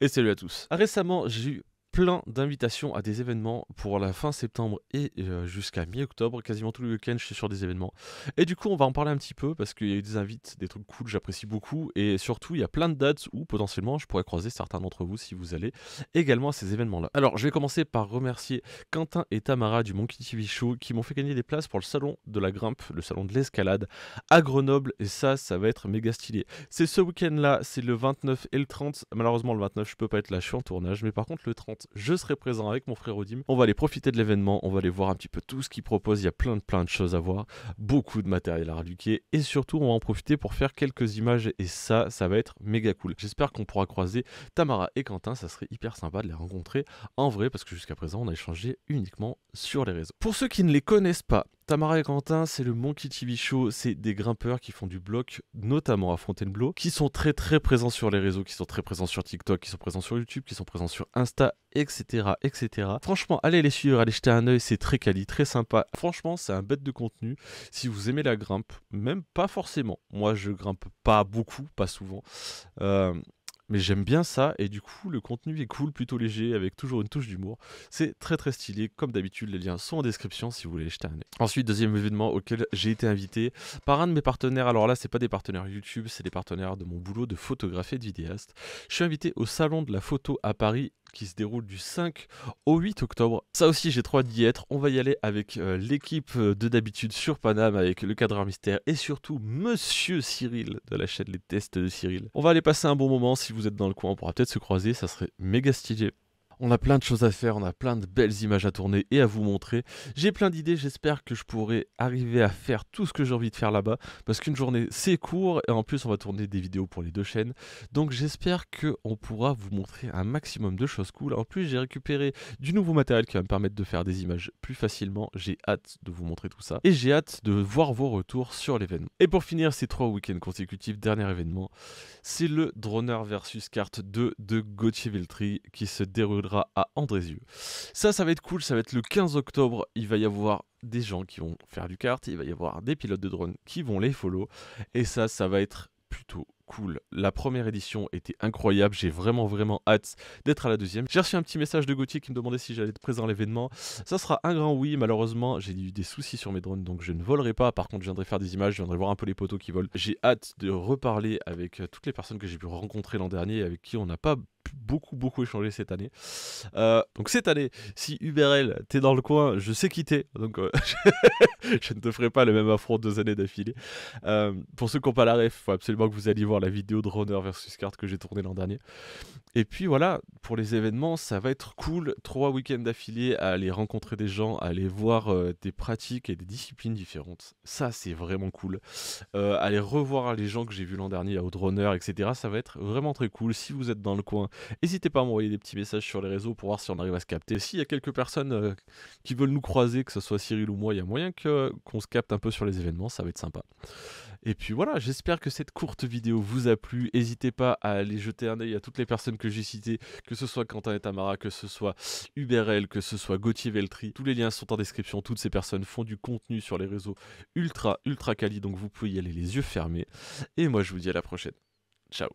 Et salut à tous. Récemment, j'ai eu plein d'invitations à des événements pour la fin septembre et jusqu'à mi-octobre. Quasiment tous les week-ends, je suis sur des événements. Et du coup, on va en parler un petit peu parce qu'il y a eu des invites, des trucs cool, j'apprécie beaucoup. Et surtout, il y a plein de dates où potentiellement je pourrais croiser certains d'entre vous si vous allez également à ces événements-là. Alors, je vais commencer par remercier Quentin et Tamara du Monkey TV Show qui m'ont fait gagner des places pour le salon de la grimpe, le salon de l'escalade à Grenoble. Et ça va être méga stylé. C'est ce week-end-là, c'est le 29 et le 30. Malheureusement, le 29, je peux pas être là, je suis en tournage. Mais par contre, le 30, je serai présent avec mon frère Odim. On va aller profiter de l'événement, on va aller voir un petit peu tout ce qu'il propose. Il y a plein de choses à voir, beaucoup de matériel à reluquer. Et surtout, on va en profiter pour faire quelques images. Et ça va être méga cool. J'espère qu'on pourra croiser Tamara et Quentin. Ça serait hyper sympa de les rencontrer en vrai parce que jusqu'à présent, on a échangé uniquement sur les réseaux. Pour ceux qui ne les connaissent pas, Tamara et Quentin, c'est le Monkey TV Show, c'est des grimpeurs qui font du bloc, notamment à Fontainebleau, qui sont très présents sur les réseaux, qui sont très présents sur TikTok, qui sont présents sur YouTube, qui sont présents sur Insta, etc. Franchement, allez les suivre, allez jeter un œil, c'est très quali, très sympa. Franchement, c'est un bête de contenu. Si vous aimez la grimpe, même pas forcément. Moi, je grimpe pas beaucoup, pas souvent. Euh, mais j'aime bien ça et du coup le contenu est cool, plutôt léger avec toujours une touche d'humour. C'est très stylé comme d'habitude, les liens sont en description si vous voulez jeter un œil. Ensuite, deuxième événement auquel j'ai été invité par un de mes partenaires. Alors là, c'est pas des partenaires YouTube, c'est des partenaires de mon boulot de photographe et de vidéaste. Je suis invité au salon de la photo à Paris qui se déroule du 5 au 8 octobre. Ça aussi, j'ai trop hâte d'y être. On va y aller avec l'équipe de d'habitude sur Paname, avec le cadreur mystère et surtout Monsieur Cyril de la chaîne Les Tests de Cyril. On va aller passer un bon moment. Si vous êtes dans le coin, on pourra peut-être se croiser. Ça serait méga stylé. On a plein de choses à faire, on a plein de belles images à tourner et à vous montrer. J'ai plein d'idées, j'espère que je pourrai arriver à faire tout ce que j'ai envie de faire là-bas. Parce qu'une journée, c'est court et en plus, on va tourner des vidéos pour les deux chaînes. Donc j'espère qu'on pourra vous montrer un maximum de choses cool. En plus, j'ai récupéré du nouveau matériel qui va me permettre de faire des images plus facilement. J'ai hâte de vous montrer tout ça. Et j'ai hâte de voir vos retours sur l'événement. Et pour finir, ces 3 week-ends consécutifs, dernier événement, c'est le Droner versus Carte 2 de Gauthier Veltri qui se déroulera à Andrézieux. Ça va être cool, ça va être le 15 octobre. Il va y avoir des gens qui vont faire du kart, il va y avoir des pilotes de drone qui vont les follow. Et ça va être plutôt cool. La première édition était incroyable, j'ai vraiment hâte d'être à la deuxième. J'ai reçu un petit message de Gauthier qui me demandait si j'allais être présent à l'événement. Ça sera un grand oui, malheureusement j'ai eu des soucis sur mes drones donc je ne volerai pas. Par contre je viendrai faire des images, je viendrai voir un peu les poteaux qui volent. J'ai hâte de reparler avec toutes les personnes que j'ai pu rencontrer l'an dernier et avec qui on n'a pas beaucoup échangé cette année. Donc cette année, si UBRL t'es dans le coin, je sais qui t'es, donc je ne te ferai pas le même affront 2 années d'affilée. Pour ceux qui n'ont pas la ref, il faut absolument que vous alliez voir la vidéo de Runner versus Kart que j'ai tournée l'an dernier. Et puis voilà, pour les événements, ça va être cool. 3 week-ends d'affilée à aller rencontrer des gens, à aller voir des pratiques et des disciplines différentes. Ça, c'est vraiment cool. Aller revoir les gens que j'ai vus l'an dernier à Outrunner, etc. Ça va être vraiment très cool. Si vous êtes dans le coin, n'hésitez pas à m'envoyer des petits messages sur les réseaux pour voir si on arrive à se capter. S'il y a quelques personnes qui veulent nous croiser, que ce soit Cyril ou moi, il y a moyen qu'on se capte un peu sur les événements, ça va être sympa. Et puis voilà, j'espère que cette courte vidéo vous a plu. N'hésitez pas à aller jeter un œil à toutes les personnes que j'ai citées, que ce soit Quentin et Tamara, que ce soit UBRL, que ce soit Gauthier Veltri. Tous les liens sont en description. Toutes ces personnes font du contenu sur les réseaux ultra quali, donc vous pouvez y aller les yeux fermés. Et moi, je vous dis à la prochaine. Ciao.